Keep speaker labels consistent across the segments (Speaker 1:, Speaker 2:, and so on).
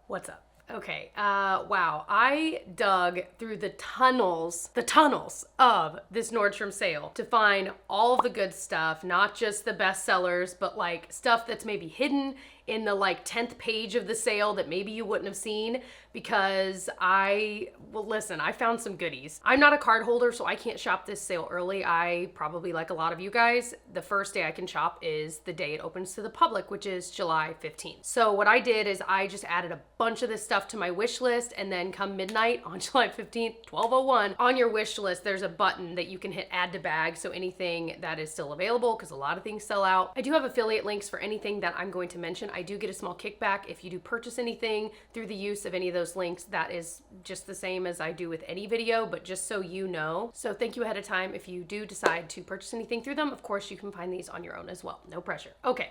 Speaker 1: What's up? Okay, wow. I dug through the tunnels of this Nordstrom sale to find all of the good stuff, not just the best sellers, but like stuff that's maybe hidden in the like 10th page of the sale that maybe you wouldn't have seen because listen, I found some goodies. I'm not a card holder, so I can't shop this sale early. I probably, like a lot of you guys, the first day I can shop is the day it opens to the public, which is July 15th. So what I did is I just added a bunch of this stuff to my wish list, and then come midnight on July 15th, 12:01, on your wish list, there's a button that you can hit add to bag. So anything that is still available, because a lot of things sell out. I do have affiliate links for anything that I'm going to mention. I do get a small kickback if you do purchase anything through the use of any of those links. That is just the same as I do with any video, but just so you know. So thank you ahead of time if you do decide to purchase anything through them. Of course, you can find these on your own as well. No pressure. Okay,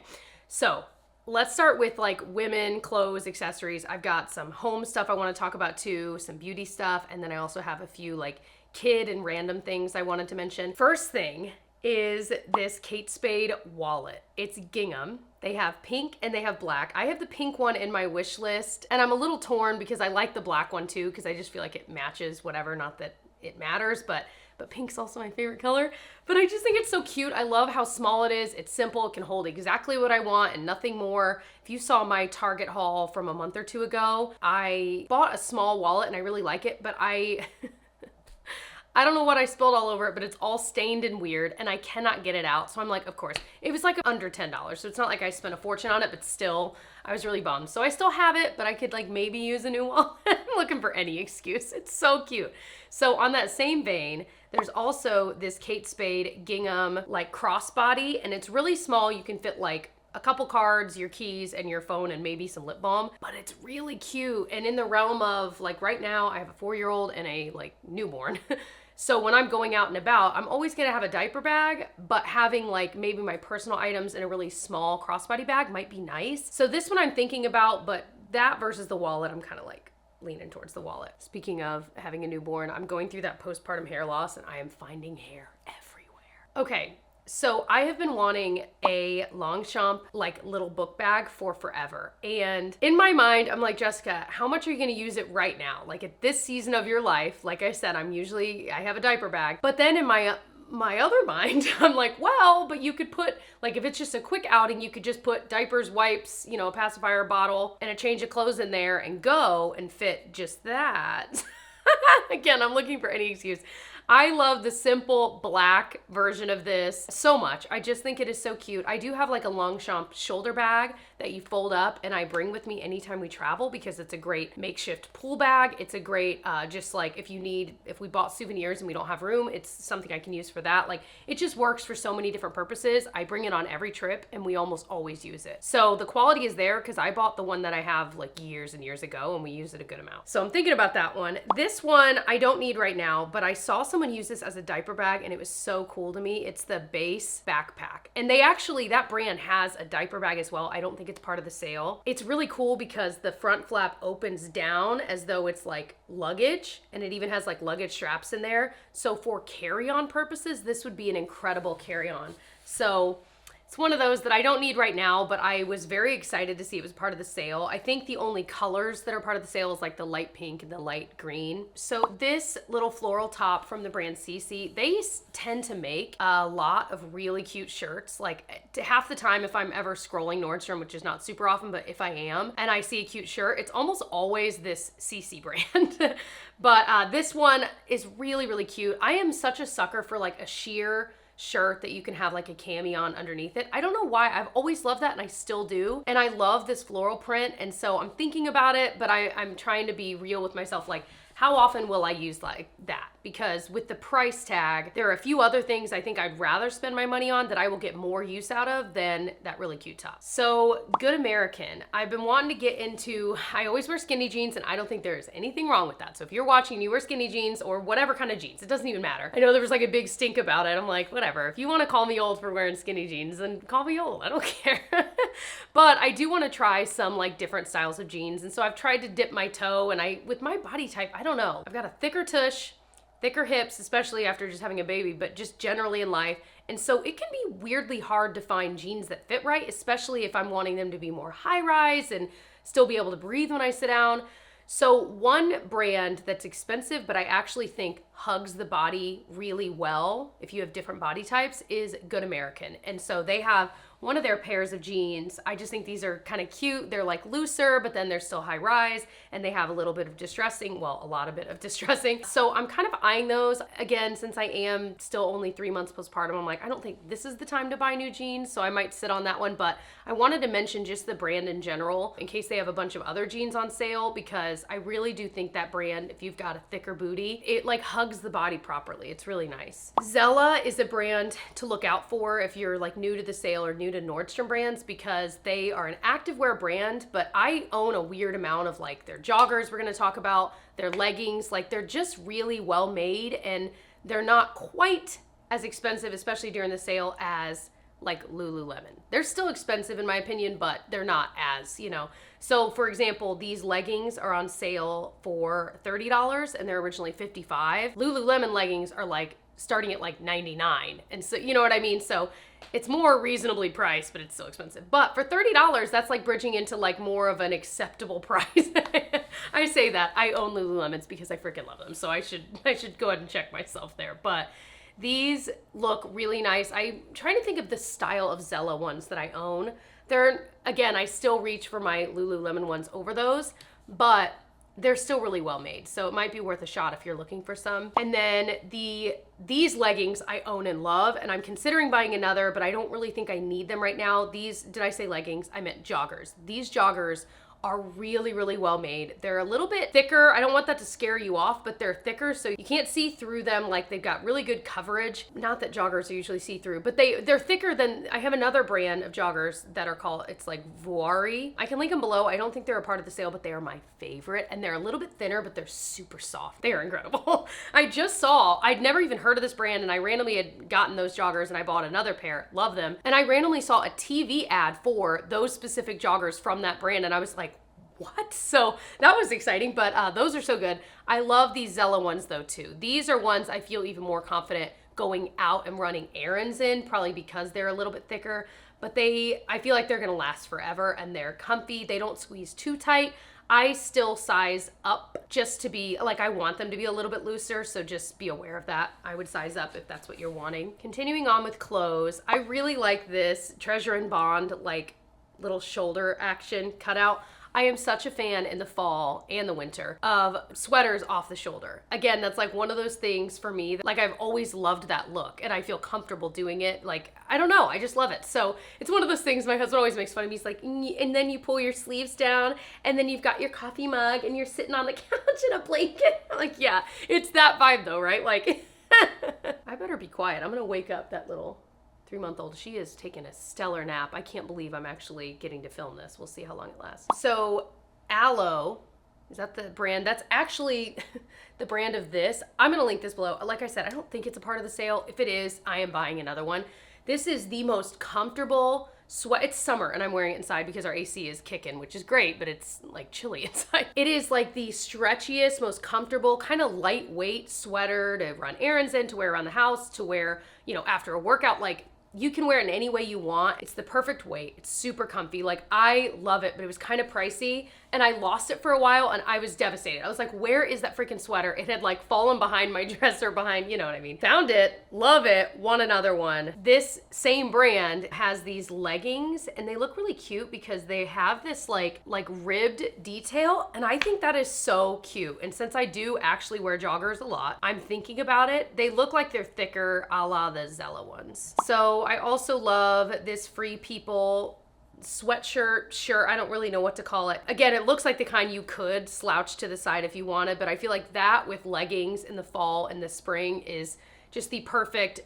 Speaker 1: so let's start with like women, clothes, accessories. I've got some home stuff I want to talk about too, some beauty stuff, and then I also have a few like kid and random things I wanted to mention. First thing is this Kate Spade wallet. It's gingham. They have pink and they have black. I have the pink one in my wish list, and I'm a little torn because I like the black one too, because I just feel like it matches whatever, not that it matters, but pink's also my favorite color. But I just think it's so cute. I love how small it is. It's simple. It can hold exactly what I want and nothing more. If you saw my Target haul from a month or two ago, I bought a small wallet and I really like it, but I don't know what I spilled all over it, but it's all stained and weird and I cannot get it out. So I'm like, of course, it was like under $10. So it's not like I spent a fortune on it, but still, I was really bummed. So I still have it, but I could like maybe use a new wallet. I'm looking for any excuse. It's so cute. So on that same vein, there's also this Kate Spade gingham like crossbody, and it's really small. You can fit like a couple cards, your keys, and your phone, and maybe some lip balm, but it's really cute. And in the realm of like right now, I have a 4-year-old and a like newborn. So when I'm going out and about, I'm always gonna have a diaper bag, but having like maybe my personal items in a really small crossbody bag might be nice. So this one I'm thinking about, but that versus the wallet, I'm kind of like leaning towards the wallet. Speaking of having a newborn, I'm going through that postpartum hair loss and I am finding hair everywhere. Okay. So I have been wanting a Longchamp like little book bag for forever. And in my mind, I'm like, Jessica, how much are you gonna use it right now? Like at this season of your life, like I said, I have a diaper bag. But then in my other mind, I'm like, well, but you could put, like if it's just a quick outing, you could just put diapers, wipes, a pacifier bottle, and a change of clothes in there and go and fit just that. Again, I'm looking for any excuse. I love the simple black version of this so much. I just think it is so cute. I do have like a Longchamp shoulder bag that you fold up and I bring with me anytime we travel because it's a great makeshift pool bag. It's a great, just like if we bought souvenirs and we don't have room, it's something I can use for that. Like it just works for so many different purposes. I bring it on every trip and we almost always use it. So the quality is there because I bought the one that I have like years and years ago and we use it a good amount. So I'm thinking about that one. This one I don't need right now, but I saw someone use this as a diaper bag and it was so cool to me. It's the Base backpack. And that brand has a diaper bag as well. I don't think it's part of the sale. It's really cool because the front flap opens down as though it's like luggage, and it even has like luggage straps in there. So for carry-on purposes, this would be an incredible carry-on. So it's one of those that I don't need right now, but I was very excited to see it was part of the sale. I think the only colors that are part of the sale is like the light pink and the light green. So this little floral top from the brand CC, they tend to make a lot of really cute shirts. Like half the time if I'm ever scrolling Nordstrom, which is not super often, but if I am, and I see a cute shirt, it's almost always this CC brand. But this one is really, really cute. I am such a sucker for like a sheer shirt that you can have like a cami on underneath it. I don't know why. I've always loved that and I still do. And I love this floral print. And so I'm thinking about it, but I'm trying to be real with myself. Like, how often will I use like that? Because with the price tag, there are a few other things I think I'd rather spend my money on that I will get more use out of than that really cute top. So Good American, I've been wanting to get into, I always wear skinny jeans and I don't think there's anything wrong with that. So if you're watching, you wear skinny jeans or whatever kind of jeans, it doesn't even matter. I know there was like a big stink about it. I'm like, whatever. If you want to call me old for wearing skinny jeans, then call me old. I don't care. But I do want to try some like different styles of jeans. And so I've tried to dip my toe, and with my body type, I don't know. I've got a thicker tush, thicker hips, especially after just having a baby, but just generally in life. And so it can be weirdly hard to find jeans that fit right, especially if I'm wanting them to be more high rise and still be able to breathe when I sit down. So one brand that's expensive, but I actually think hugs the body really well if you have different body types, is Good American. And so they have one of their pairs of jeans. I just think these are kind of cute. They're like looser, but then they're still high rise, and they have a little bit of distressing, well, a lot of bit of distressing. So I'm kind of eyeing those. Again, since I am still only 3 months postpartum, I'm like, I don't think this is the time to buy new jeans, so I might sit on that one. But I wanted to mention just the brand in general in case they have a bunch of other jeans on sale, because I really do think that brand, if you've got a thicker booty, it like hugs the body properly. It's really nice. Zella is a brand to look out for if you're like new to the sale or new to Nordstrom brands, because they are an activewear brand, but I own a weird amount of like their joggers we're going to talk about, their leggings. Like they're just really well made, and they're not quite as expensive, especially during the sale, as like Lululemon. They're still expensive in my opinion, but they're not as, you know. So for example, these leggings are on sale for $30 and they're originally $55. Lululemon leggings are like starting at like $99. And so, you know what I mean? So it's more reasonably priced, but it's still expensive. But for $30, that's like bridging into like more of an acceptable price. I say that. I own Lululemons because I freaking love them. So I should go ahead and check myself there. But these look really nice. I'm trying to think of the style of Zella ones that I own. They're, again, I still reach for my Lululemon ones over those, but they're still really well made. So it might be worth a shot if you're looking for some. And then these leggings I own and love, and I'm considering buying another, but I don't really think I need them right now. These, did I say leggings? I meant joggers. These joggers are really, really well made. They're a little bit thicker. I don't want that to scare you off, but they're thicker so you can't see through them. Like they've got really good coverage. Not that joggers are usually see-through, but they're thicker than, I have another brand of joggers that are called, it's like Vuari. I can link them below. I don't think they're a part of the sale, but they are my favorite. And they're a little bit thinner, but they're super soft. They are incredible. I just saw, I'd never even heard of this brand, and I randomly had gotten those joggers and I bought another pair. Love them. And I randomly saw a TV ad for those specific joggers from that brand, and I was like, what? So that was exciting, but those are so good. I love these Zella ones though too. These are ones I feel even more confident going out and running errands in, probably because they're a little bit thicker, but I feel like they're gonna last forever, and they're comfy. They don't squeeze too tight. I still size up just to be, like, I want them to be a little bit looser, so just be aware of that. I would size up if that's what you're wanting. Continuing on with clothes, I really like this Treasure and Bond, like, little shoulder action cutout. I am such a fan in the fall and the winter of sweaters off the shoulder. Again, that's like one of those things for me that, like, I've always loved that look and I feel comfortable doing it. Like, I don't know, I just love it. So it's one of those things my husband always makes fun of me. He's like, and then you pull your sleeves down and then you've got your coffee mug and you're sitting on the couch in a blanket. I'm like, yeah, it's that vibe though, right? Like, I better be quiet. I'm gonna wake up that little 3-month-old. She is taking a stellar nap. I can't believe I'm actually getting to film this. We'll see how long it lasts. So Aloe, is that the brand? That's actually the brand of this. I'm gonna link this below. Like I said, I don't think it's a part of the sale. If it is, I am buying another one. This is the most comfortable sweat. It's summer and I'm wearing it inside because our AC is kicking, which is great, but it's like chilly inside. It is like the stretchiest, most comfortable, kind of lightweight sweater to run errands in, to wear around the house, to wear, you know, after a workout. Like, you can wear it in any way you want. It's the perfect weight. It's super comfy. Like, I love it, but it was kind of pricey and I lost it for a while and I was devastated. I was like, where is that freaking sweater? It had like fallen behind my dresser behind, you know what I mean? Found it, love it, want another one. This same brand has these leggings and they look really cute because they have this like ribbed detail, and I think that is so cute. And since I do actually wear joggers a lot, I'm thinking about it. They look like they're thicker, a la the Zella ones. So I also love this Free People sweatshirt, shirt, I don't really know what to call it. Again, it looks like the kind you could slouch to the side if you wanted, but I feel like that with leggings in the fall and the spring is just the perfect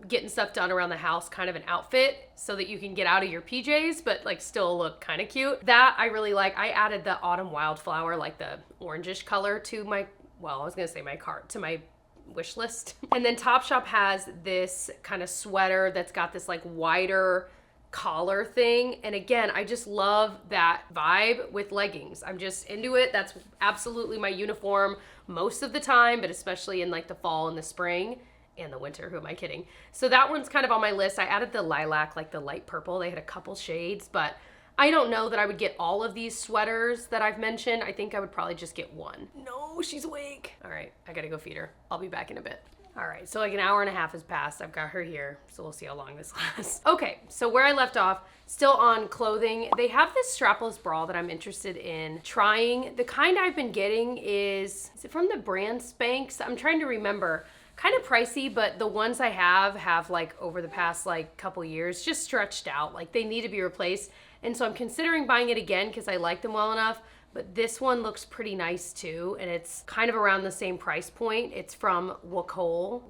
Speaker 1: getting stuff done around the house kind of an outfit, so that you can get out of your PJs but like still look kind of cute. That I really like. I added the Autumn Wildflower, like the orangish color, to my, well, I was gonna say my cart, to my wish list. And then Topshop has this kind of sweater that's got this like wider collar thing, and again, I just love that vibe with leggings. I'm just into it. That's absolutely my uniform most of the time, but especially in like the fall and the spring and the winter. Who am I kidding? So that one's kind of on my list. I added the lilac, like the light purple. They had a couple shades, but I don't know that I would get all of these sweaters that I've mentioned. I think I would probably just get one. No, she's awake. All right, I gotta go feed her. I'll be back in a bit. All right, so like an hour and a half has passed. I've got her here, so we'll see how long this lasts. Okay, so where I left off, still on clothing, they have this strapless bra that I'm interested in trying. The kind I've been getting is it from the brand Spanx? I'm trying to remember. Kind of pricey, but the ones I have like over the past like couple years just stretched out. Like they need to be replaced. And so I'm considering buying it again because I like them well enough. But this one looks pretty nice too, and it's kind of around the same price point. It's from Wacol.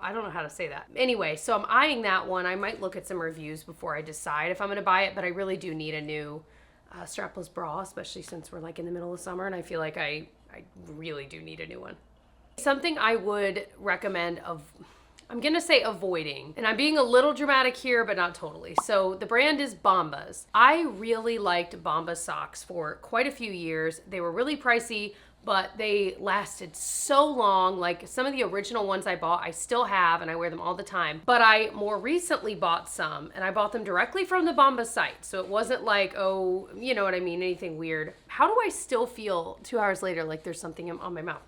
Speaker 1: I don't know how to say that. Anyway, so I'm eyeing that one. I might look at some reviews before I decide if I'm gonna buy it, but I really do need a new strapless bra, especially since we're like in the middle of summer, and I feel like I really do need a new one. Something I would recommend I'm gonna say avoiding, and I'm being a little dramatic here, but not totally. So the brand is Bombas. I really liked Bombas socks for quite a few years. They were really pricey, but they lasted so long. Like some of the original ones I bought, I still have, and I wear them all the time. But I more recently bought some, and I bought them directly from the Bombas site. So it wasn't like, oh, you know what I mean, anything weird. How do I still feel 2 hours later like there's something on my mouth?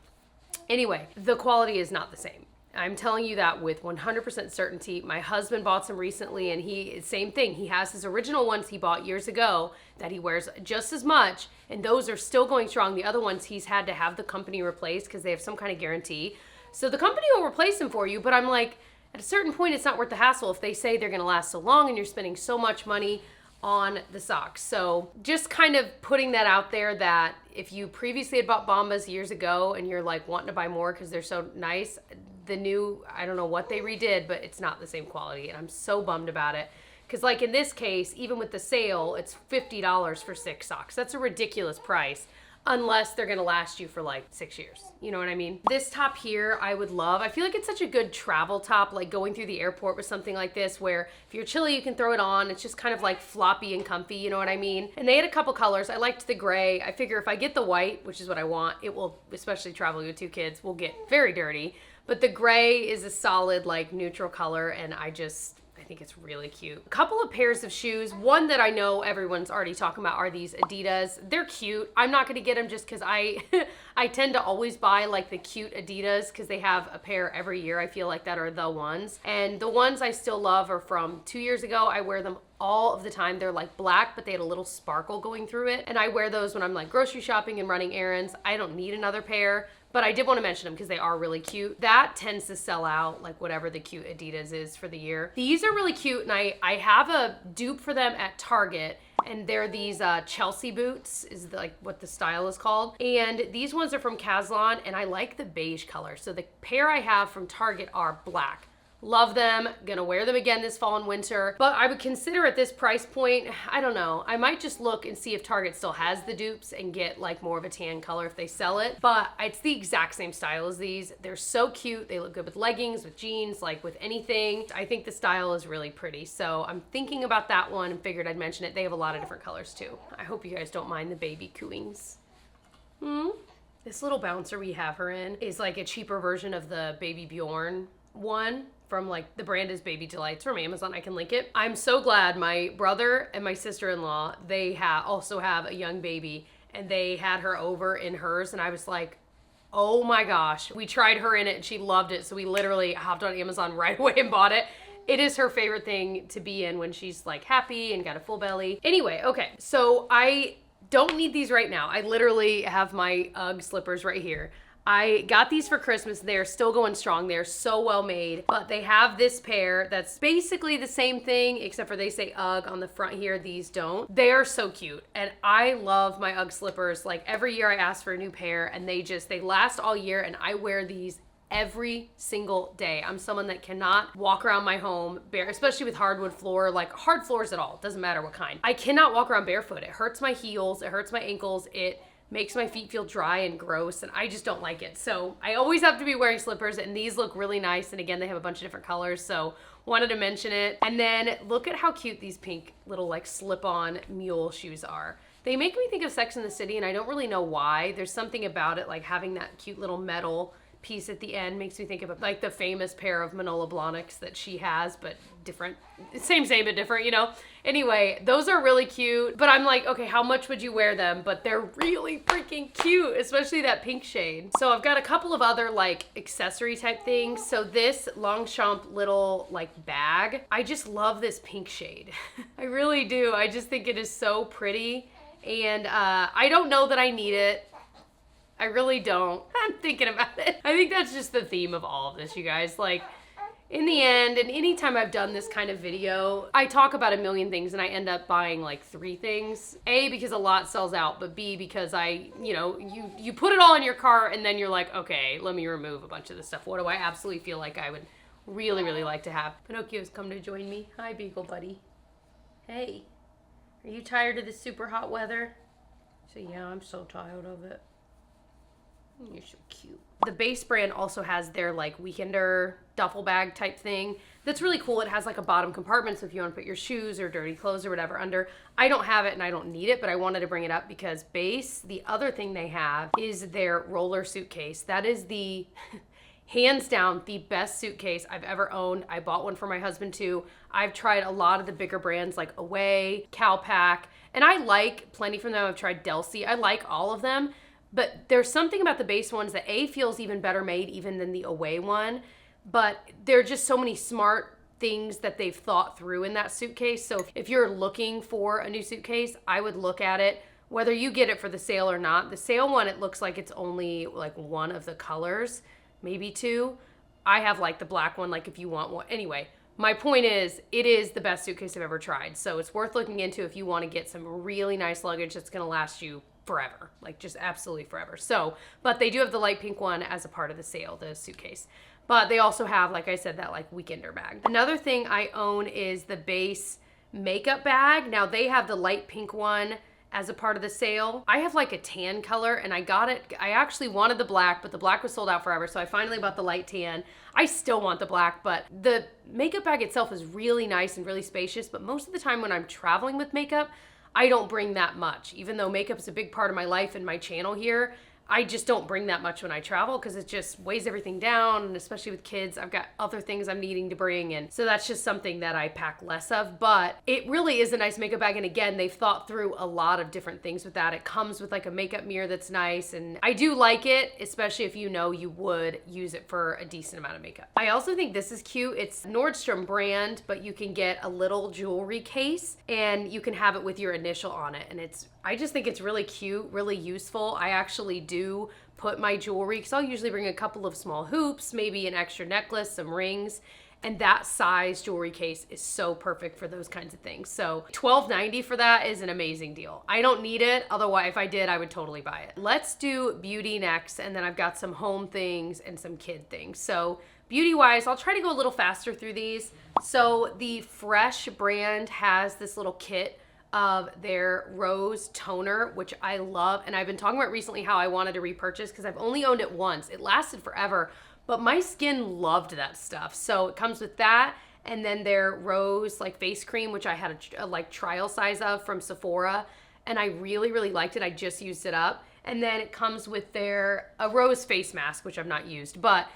Speaker 1: Anyway, the quality is not the same. I'm telling you that with 100% certainty. My husband bought some recently, and same thing. He has his original ones he bought years ago that he wears just as much, and those are still going strong. The other ones he's had to have the company replace because they have some kind of guarantee. So the company will replace them for you, but I'm like, at a certain point, it's not worth the hassle if they say they're gonna last so long and you're spending so much money on the socks. So just kind of putting that out there that if you previously had bought Bombas years ago and you're like wanting to buy more because they're so nice, the new, I don't know what they redid, but it's not the same quality, and I'm so bummed about it. Because like in this case, even with the sale, it's $50 for 6 socks. That's a ridiculous price, unless they're gonna last you for like 6 years. You know what I mean? This top here, I would love. I feel like it's such a good travel top, like going through the airport with something like this, where if you're chilly, you can throw it on. It's just kind of like floppy and comfy, you know what I mean? And they had a couple colors. I liked the gray. I figure if I get the white, which is what I want, it will, especially traveling with 2 kids, will get very dirty. But the gray is a solid, like, neutral color, and I think it's really cute. A couple of pairs of shoes. One that I know everyone's already talking about are these Adidas. They're cute. I'm not gonna get them just because I tend to always buy, like, the cute Adidas because they have a pair every year, I feel like, that are the ones. And the ones I still love are from 2 years ago. I wear them all of the time. They're like black, but they had a little sparkle going through it. And I wear those when I'm like grocery shopping and running errands. I don't need another pair. But I did want to mention them because they are really cute. That tends to sell out, like whatever the cute Adidas is for the year. These are really cute, and I have a dupe for them at Target, and they're these Chelsea boots, is like what the style is called. And these ones are from Caslon, and I like the beige color. So the pair I have from Target are black. Love them, gonna wear them again this fall and winter, but I would consider at this price point, I don't know, I might just look and see if Target still has the dupes and get like more of a tan color if they sell it, but it's the exact same style as these. They're so cute. They look good with leggings, with jeans, like with anything. I think the style is really pretty, so I'm thinking about that one and figured I'd mention it. They have a lot of different colors too. I hope you guys don't mind the baby cooings. This little bouncer we have her in is like a cheaper version of the Baby Bjorn one. From like, the brand is Baby Delights from Amazon. I can link it. I'm so glad my brother and my sister-in-law, they also have a young baby, and they had her over in hers, and I was like, oh my gosh. We tried her in it and she loved it, so we literally hopped on Amazon right away and bought it. It is her favorite thing to be in when she's like happy and got a full belly. Anyway, okay, so I don't need these right now. I literally have my UGG slippers right here. I got these for Christmas. They're still going strong. They're so well made, but they have this pair that's basically the same thing, except for they say UGG on the front here. These don't. They are so cute, and I love my UGG slippers. Like every year I ask for a new pair, and they last all year, and I wear these every single day. I'm someone that cannot walk around my home bare, especially with hardwood floor, like hard floors at all. Doesn't matter what kind. I cannot walk around barefoot. It hurts my heels. It hurts my ankles. It makes my feet feel dry and gross, and I just don't like it. So I always have to be wearing slippers, and these look really nice. And again, they have a bunch of different colors, so wanted to mention it. And then look at how cute these pink little like slip-on mule shoes are. They make me think of Sex and the City, and I don't really know why. There's something about it, like having that cute little metal piece at the end makes me think of like the famous pair of Manolo Blahniks that she has, but different. Same but different, you know? Anyway, those are really cute, but I'm like, okay, how much would you wear them? But they're really freaking cute, especially that pink shade. So I've got a couple of other like accessory type things. So this Longchamp little like bag, I just love this pink shade. I really do. I just think it is so pretty. And I don't know that I need it. I really don't. I'm thinking about it. I think that's just the theme of all of this, you guys. Like, in the end, and anytime I've done this kind of video, I talk about a million things and I end up buying like 3 things. A, because a lot sells out, but B, because you put it all in your cart and then you're like, okay, let me remove a bunch of this stuff. What do I absolutely feel like I would really, really like to have? Pinocchio's come to join me. Hi, Beagle Buddy. Hey, are you tired of this super hot weather? So yeah, I'm so tired of it. You're so cute. The Base brand also has their like weekender duffel bag type thing. That's really cool. It has like a bottom compartment, so if you want to put your shoes or dirty clothes or whatever under. I don't have it and I don't need it, but I wanted to bring it up because Base, the other thing they have is their roller suitcase. That is the hands down the best suitcase I've ever owned. I bought one for my husband too. I've tried a lot of the bigger brands like Away, Calpac, and I like plenty from them. I've tried Delsey. I like all of them. But there's something about the Base ones that A, feels even better made even than the Away one. But there are just so many smart things that they've thought through in that suitcase. So if you're looking for a new suitcase, I would look at it, whether you get it for the sale or not. The sale one, it looks like it's only like one of the colors, maybe 2. I have like the black one, like if you want one. Anyway, my point is, it is the best suitcase I've ever tried. So it's worth looking into if you want to get some really nice luggage that's going to last you forever, like just absolutely forever. So, but they do have the light pink one as a part of the sale, the suitcase. But they also have, like I said, that like weekender bag. Another thing I own is the Base makeup bag. Now they have the light pink one as a part of the sale. I have like a tan color and I got it. I actually wanted the black, but the black was sold out forever. So I finally bought the light tan. I still want the black, but the makeup bag itself is really nice and really spacious. But most of the time when I'm traveling with makeup, I don't bring that much. Even though makeup is a big part of my life and my channel here, I just don't bring that much when I travel because it just weighs everything down, and especially with kids, I've got other things I'm needing to bring, and so that's just something that I pack less of. But it really is a nice makeup bag, and again, they've thought through a lot of different things with that. It comes with like a makeup mirror that's nice, and I do like it, especially if you know you would use it for a decent amount of makeup. I also think this is cute. It's Nordstrom brand, but you can get a little jewelry case, and you can have it with your initial on it, and I just think it's really cute, really useful. I actually do put my jewelry, because I'll usually bring a couple of small hoops, maybe an extra necklace, some rings, and that size jewelry case is so perfect for those kinds of things. So $12.90 for that is an amazing deal. I don't need it, otherwise if I did, I would totally buy it. Let's do beauty next, and then I've got some home things and some kid things. So beauty-wise, I'll try to go a little faster through these. So the Fresh brand has this little kit of their rose toner, which I love, and I've been talking about recently how I wanted to repurchase because I've only owned it once. It lasted forever, but my skin loved that stuff. So it comes with that, and then their rose like face cream, which I had a like trial size of from Sephora, and I really, really liked it. I just used it up. And then it comes with a rose face mask, which I've not used, but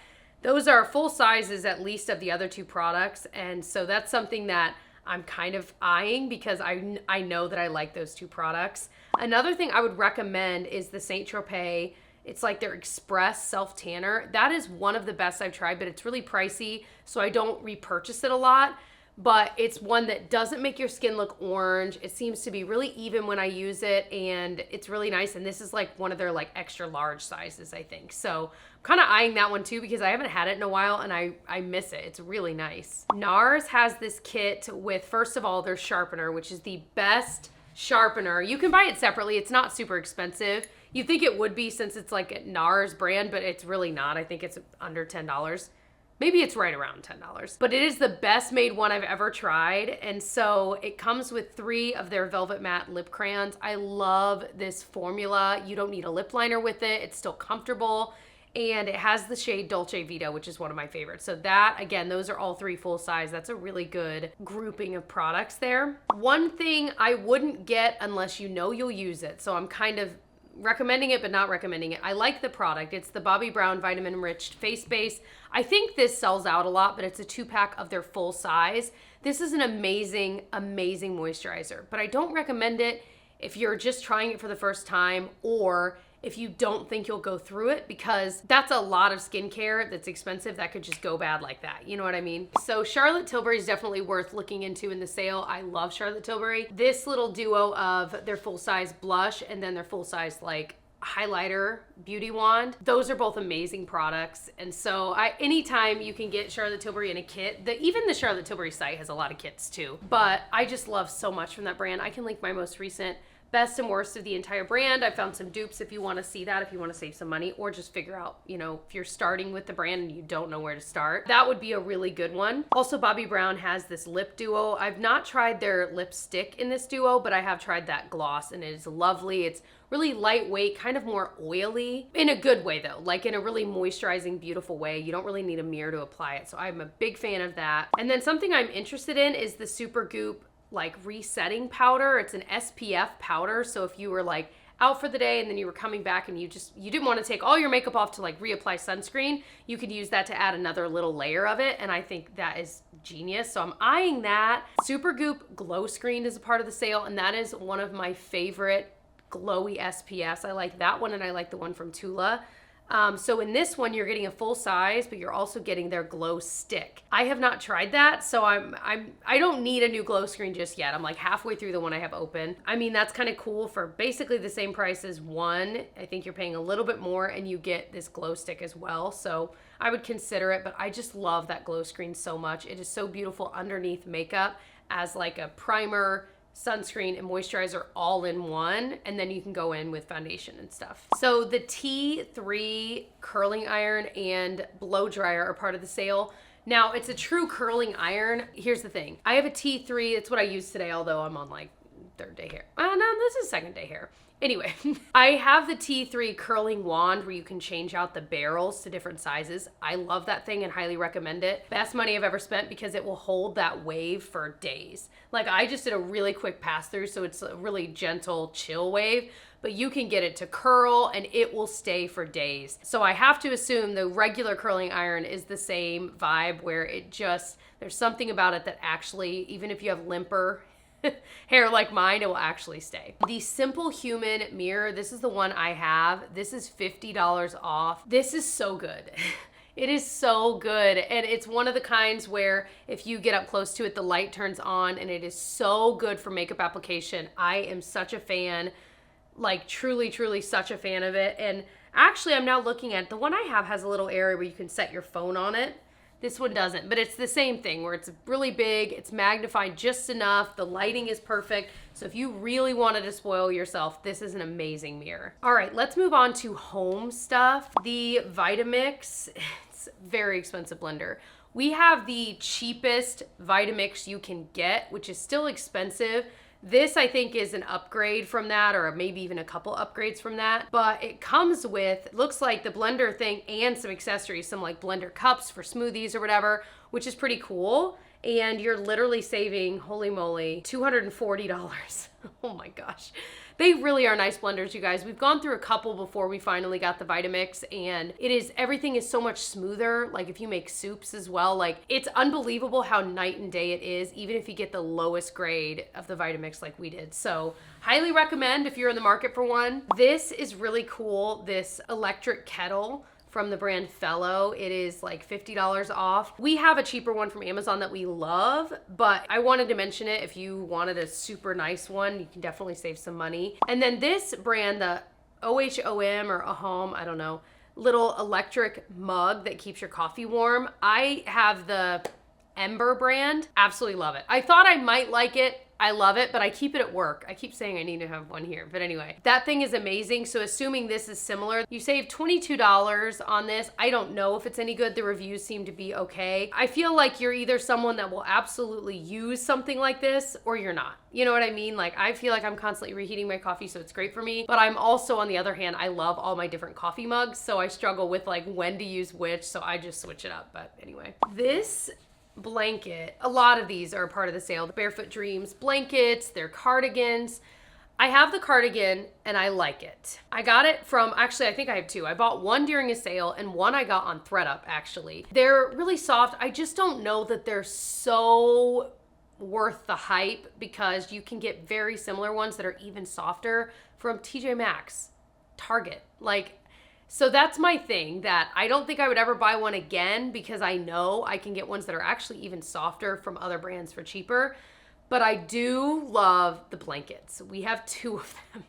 Speaker 1: those are full sizes at least of the other 2 products, and so that's something that I'm kind of eyeing because I know that I like those 2 products. Another thing I would recommend is the Saint Tropez. It's like their Express Self Tanner. That is one of the best I've tried, but it's really pricey, so I don't repurchase it a lot. But it's one that doesn't make your skin look orange. It seems to be really even when I use it, and it's really nice. And this is like one of their like extra large sizes, I think. So I'm kind of eyeing that one too because I haven't had it in a while and I miss it. It's really nice. NARS has this kit with, first of all, their sharpener, which is the best sharpener. You can buy it separately. It's not super expensive. You think it would be since it's like a NARS brand, but it's really not. I think it's under $10. Maybe it's right around $10, but it is the best made one I've ever tried. And so it comes with 3 of their Velvet Matte lip crayons. I love this formula. You don't need a lip liner with it. It's still comfortable. And it has the shade Dolce Vita, which is one of my favorites. So that, again, those are all 3 full size. That's a really good grouping of products there. One thing I wouldn't get unless you know you'll use it. So I'm kind of recommending it, but not recommending it. I like the product. It's the Bobbi Brown Vitamin Enriched Face Base. I think this sells out a lot, but it's a 2-pack of their full size. This is an amazing, amazing moisturizer, but I don't recommend it if you're just trying it for the first time or if you don't think you'll go through it, because that's a lot of skincare that's expensive that could just go bad like that. You know what I mean? So Charlotte Tilbury is definitely worth looking into in the sale. I love Charlotte Tilbury. This little duo of their full-size blush and then their full-size like highlighter beauty wand, those are both amazing products. And so anytime you can get Charlotte Tilbury in a kit, even the Charlotte Tilbury site has a lot of kits too, but I just love so much from that brand. I can link my most recent best and worst of the entire brand. I found some dupes if you want to see that, if you want to save some money or just figure out, you know, if you're starting with the brand and you don't know where to start, that would be a really good one. Also, Bobbi Brown has this lip duo. I've not tried their lipstick in this duo, but I have tried that gloss and it is lovely. It's really lightweight, kind of more oily, in a good way though, like in a really moisturizing, beautiful way. You don't really need a mirror to apply it. So I'm a big fan of that. And then something I'm interested in is the Supergoop like resetting powder. It's an SPF powder. So if you were like out for the day and then you were coming back and you didn't want to take all your makeup off to like reapply sunscreen, you could use that to add another little layer of it. And I think that is genius. So I'm eyeing that. Supergoop Glow Screen is a part of the sale, and that is one of my favorite glowy SPFs. I like that one, and I like the one from Tula. So in this one, you're getting a full size, but you're also getting their glow stick. I have not tried that, so I don't need a new glow screen just yet. I'm like halfway through the one I have open. I mean, that's kind of cool for basically the same price as one. I think you're paying a little bit more and you get this glow stick as well. So I would consider it, but I just love that glow screen so much. It is so beautiful underneath makeup as like a primer, sunscreen, and moisturizer all in one, and then you can go in with foundation and stuff. So the T3 curling iron and blow dryer are part of the sale. Now it's a true curling iron. Here's the thing. I have a T3, it's what I use today, although I'm on like 3rd day hair. No, this is 2nd day hair. Anyway, I have the T3 curling wand where you can change out the barrels to different sizes. I love that thing and highly recommend it. Best money I've ever spent because it will hold that wave for days. Like I just did a really quick pass through, so it's a really gentle chill wave, but you can get it to curl and it will stay for days. So I have to assume the regular curling iron is the same vibe where it just, there's something about it that actually, even if you have limper hair like mine, it will actually stay. The Simple Human mirror, this is the one I have. This is $50 off. This is so good. It is so good. And it's one of the kinds where if you get up close to it, the light turns on, and it is so good for makeup application. I am such a fan, like truly, truly such a fan of it. And actually I'm now looking at the one I have has a little area where you can set your phone on it. This one doesn't, but it's the same thing where it's really big, it's magnified just enough, the lighting is perfect. So if you really wanted to spoil yourself, this is an amazing mirror. All right, let's move on to home stuff. The Vitamix, it's a very expensive blender. We have the cheapest Vitamix you can get, which is still expensive. This, I think, is an upgrade from that, or maybe even a couple upgrades from that. But it comes with, looks like the blender thing and some accessories, some like blender cups for smoothies or whatever, which is pretty cool. And you're literally saving, holy moly, $240. Oh my gosh. They really are nice blenders, you guys. We've gone through a couple before we finally got the Vitamix, and everything is so much smoother. Like if you make soups as well, like it's unbelievable how night and day it is, even if you get the lowest grade of the Vitamix like we did. So highly recommend if you're in the market for one. This is really cool, this electric kettle from the brand Fellow. It is like $50 off. We have a cheaper one from Amazon that we love, but I wanted to mention it. If you wanted a super nice one, you can definitely save some money. And then this brand, the OHOM or AHOM, I don't know, little electric mug that keeps your coffee warm. I have the Ember brand. Absolutely love it. I thought I might like it. I love it, but I keep it at work. I keep saying I need to have one here, but anyway, that thing is amazing. So assuming this is similar, you save $22 on this. I don't know if it's any good. The reviews seem to be okay. I feel like you're either someone that will absolutely use something like this or you're not. You know what I mean? Like I feel like I'm constantly reheating my coffee, so it's great for me. But I'm also, on the other hand, I love all my different coffee mugs, so I struggle with like when to use which, so I just switch it up. But anyway, this blanket, a lot of these are a part of the sale. The Barefoot Dreams blankets, their cardigans. I have the cardigan and I like it. I got it from, actually I think I have two. I bought one during a sale and one I got on ThredUp actually. They're really soft. I just don't know that they're so worth the hype because you can get very similar ones that are even softer from TJ Maxx, Target. Like, so that's my thing, that I don't think I would ever buy one again because I know I can get ones that are actually even softer from other brands for cheaper. But I do love the blankets. We have two of them.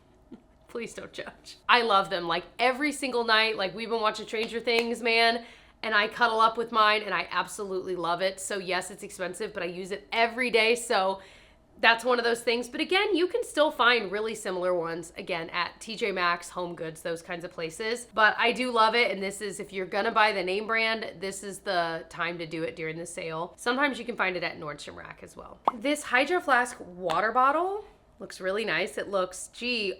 Speaker 1: Please don't judge. I love them. Like every single night, like we've been watching Stranger Things, man, and I cuddle up with mine and I absolutely love it. So yes, it's expensive, but I use it every day. So that's one of those things. But again, you can still find really similar ones, again, at TJ Maxx, Home Goods, those kinds of places. But I do love it. And this is, if you're gonna buy the name brand, this is the time to do it during the sale. Sometimes you can find it at Nordstrom Rack as well. This Hydro Flask water bottle looks really nice. It looks,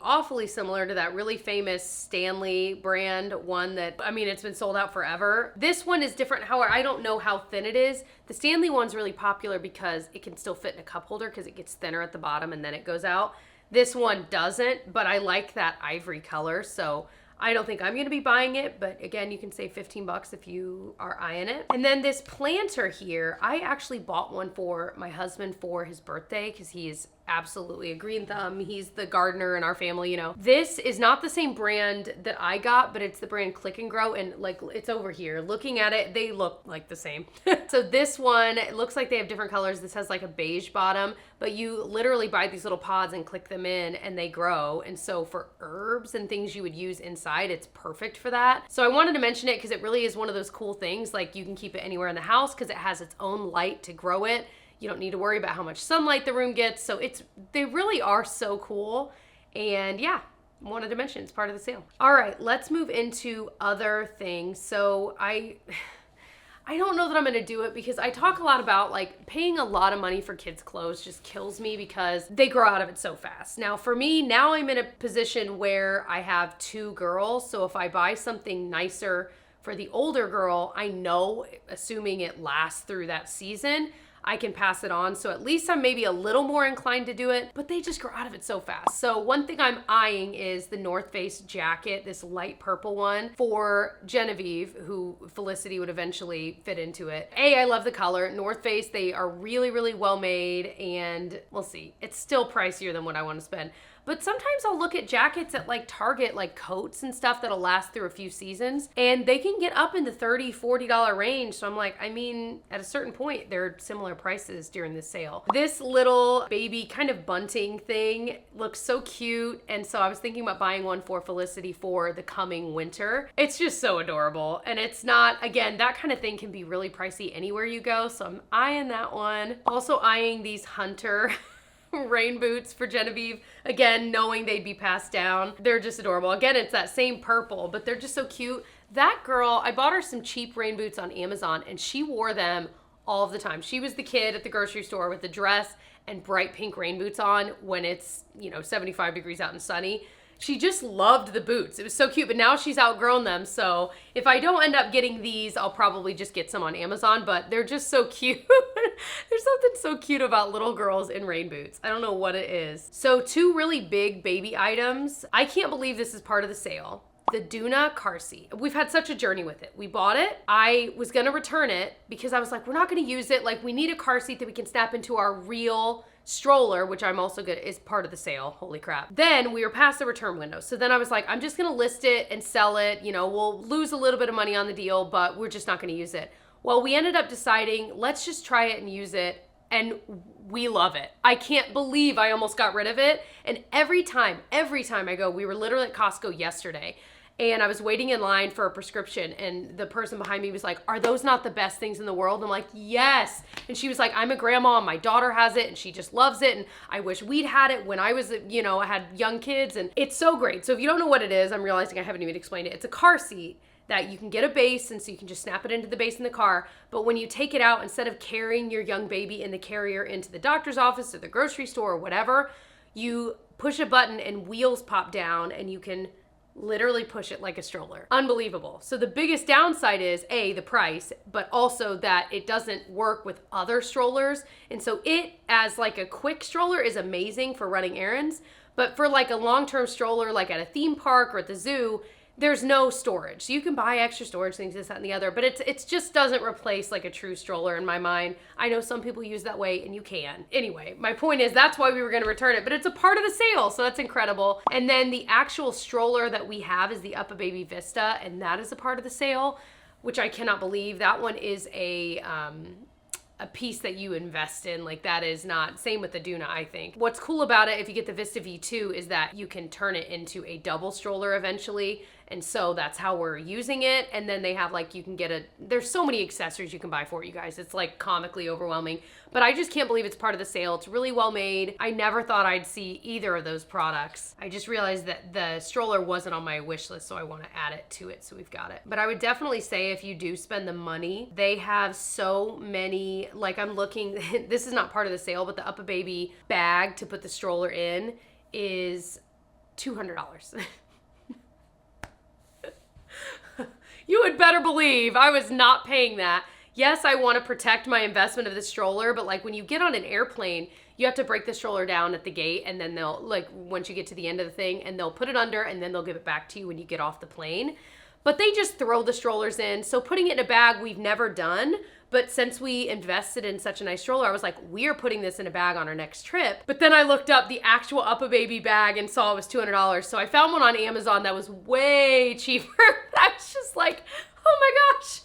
Speaker 1: awfully similar to that really famous Stanley brand one that, I mean, it's been sold out forever. This one is different. However, I don't know how thin it is. The Stanley one's really popular because it can still fit in a cup holder because it gets thinner at the bottom and then it goes out. This one doesn't, but I like that ivory color, so I don't think I'm gonna be buying it, but again, you can save 15 bucks if you are eyeing it. And then this planter here, I actually bought one for my husband for his birthday because he is absolutely a green thumb. He's the gardener in our family, you know. This is not the same brand that I got, but it's the brand Click and Grow, and like it's over here. Looking at it, they look like the same. So this one, it looks like they have different colors. This has like a beige bottom, but you literally buy these little pods and click them in and they grow. And so for herbs and things you would use inside, it's perfect for that. So I wanted to mention it because it really is one of those cool things. Like you can keep it anywhere in the house because it has its own light to grow it. You don't need to worry about how much sunlight the room gets. So they really are so cool. And yeah, wanted to mention it's part of the sale. All right, let's move into other things. So I don't know that I'm gonna do it because I talk a lot about like paying a lot of money for kids' clothes just kills me because they grow out of it so fast. Now for me, now I'm in a position where I have two girls. So if I buy something nicer for the older girl, I know, assuming it lasts through that season, I can pass it on. So at least I'm maybe a little more inclined to do it, but they just grow out of it so fast. So one thing I'm eyeing is the North Face jacket, this light purple one for Genevieve, who Felicity would eventually fit into it. I love the color. North Face, they are really, really well made, and we'll see. It's still pricier than what I want to spend. But sometimes I'll look at jackets at like Target, like coats and stuff that'll last through a few seasons, and they can get up in the $30, $40 range. So I'm like, I mean, at a certain point, they're similar prices during the sale. This little baby kind of bunting thing looks so cute. And so I was thinking about buying one for Felicity for the coming winter. It's just so adorable. And it's not, again, that kind of thing can be really pricey anywhere you go. So I'm eyeing that one. Also eyeing these Hunter rain boots for Genevieve, again, knowing they'd be passed down. They're just adorable. Again, it's that same purple, but they're just so cute. That girl, I bought her some cheap rain boots on Amazon and she wore them all of the time. She was the kid at the grocery store with the dress and bright pink rain boots on when it's, 75 degrees out and sunny. She just loved the boots. It was so cute, but now she's outgrown them. So if I don't end up getting these, I'll probably just get some on Amazon, but they're just so cute. There's something so cute about little girls in rain boots. I don't know what it is. So two really big baby items. I can't believe this is part of the sale. The Doona car seat. We've had such a journey with it. We bought it. I was gonna return it because I was like, we're not gonna use it. Like, we need a car seat that we can snap into our real stroller, which I'm also good, is part of the sale. Holy crap. Then we were past the return window. So then I was like, I'm just gonna list it and sell it. We'll lose a little bit of money on the deal, but we're just not gonna use it. Well, we ended up deciding, let's just try it and use it. And we love it. I can't believe I almost got rid of it. And every time I go, we were literally at Costco yesterday, and I was waiting in line for a prescription, and the person behind me was like, are those not the best things in the world? I'm like, yes. And she was like, I'm a grandma, my daughter has it, and she just loves it, and I wish we'd had it when I was, I had young kids, and it's so great. So if you don't know what it is, I'm realizing I haven't even explained it. It's a car seat that you can get a base, and so you can just snap it into the base in the car. But when you take it out, instead of carrying your young baby in the carrier into the doctor's office or the grocery store or whatever, you push a button and wheels pop down, and you can literally push it like a stroller. Unbelievable. So the biggest downside is the price, but also that it doesn't work with other strollers. And so it, as like a quick stroller, is amazing for running errands, But for like a long-term stroller, like at a theme park or at the zoo, there's no storage. So you can buy extra storage things, this, that, and the other, but it's just doesn't replace like a true stroller in my mind. I know some people use that way and you can. Anyway, my point is that's why we were gonna return it, but it's a part of the sale, so that's incredible. And then the actual stroller that we have is the UPPAbaby Vista, and that is a part of the sale, which I cannot believe. That one is a piece that you invest in. Like that is not, same with the Duna, I think. What's cool about it, if you get the Vista V2, is that you can turn it into a double stroller eventually. And so that's how we're using it. And then they have like, you can get there's so many accessories you can buy for it, you guys. It's like comically overwhelming, but I just can't believe it's part of the sale. It's really well made. I never thought I'd see either of those products. I just realized that the stroller wasn't on my wish list, so I want to add it to it, so we've got it. But I would definitely say if you do spend the money, they have so many, like I'm looking, this is not part of the sale, but the UPPAbaby bag to put the stroller in is $200. You would better believe I was not paying that. Yes, I want to protect my investment of the stroller, but like when you get on an airplane, you have to break the stroller down at the gate, and then they'll, like, once you get to the end of the thing, and they'll put it under, and then they'll give it back to you when you get off the plane. But they just throw the strollers in. So putting it in a bag, we've never done. But since we invested in such a nice stroller, I was like, we're putting this in a bag on our next trip. But then I looked up the actual UPPAbaby bag and saw it was $200. So I found one on Amazon that was way cheaper. I was just like, oh my gosh,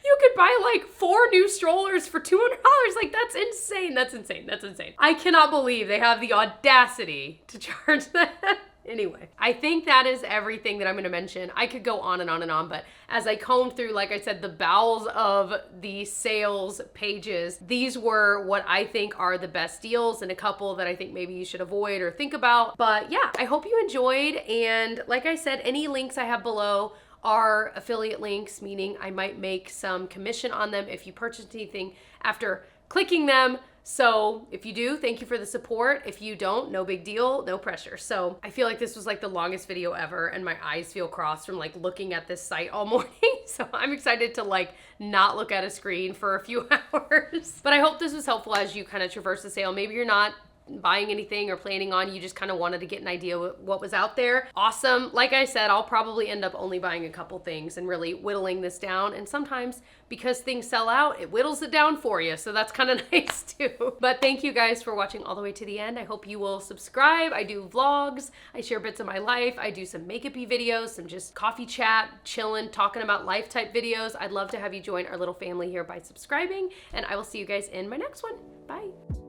Speaker 1: you could buy like 4 new strollers for $200. Like that's insane. That's insane. That's insane. I cannot believe they have the audacity to charge that. Anyway, I think that is everything that I'm gonna mention. I could go on and on and on, but as I combed through, like I said, the bowels of the sales pages, these were what I think are the best deals and a couple that I think maybe you should avoid or think about. But yeah, I hope you enjoyed. And like I said, any links I have below are affiliate links, meaning I might make some commission on them if you purchase anything after clicking them. So if you do, thank you for the support. If you don't, no big deal, no pressure. So I feel like this was like the longest video ever, and my eyes feel crossed from like looking at this site all morning. So I'm excited to like not look at a screen for a few hours. But I hope this was helpful as you kind of traverse the sale. Maybe you're not buying anything or planning on, you just kind of wanted to get an idea what was out there. Awesome. Like I said, I'll probably end up only buying a couple things and really whittling this down. And sometimes because things sell out, it whittles it down for you. So that's kind of nice too. But thank you guys for watching all the way to the end. I hope you will subscribe. I do vlogs. I share bits of my life. I do some makeup-y videos, some just coffee chat, chilling, talking about life type videos. I'd love to have you join our little family here by subscribing, and I will see you guys in my next one. Bye.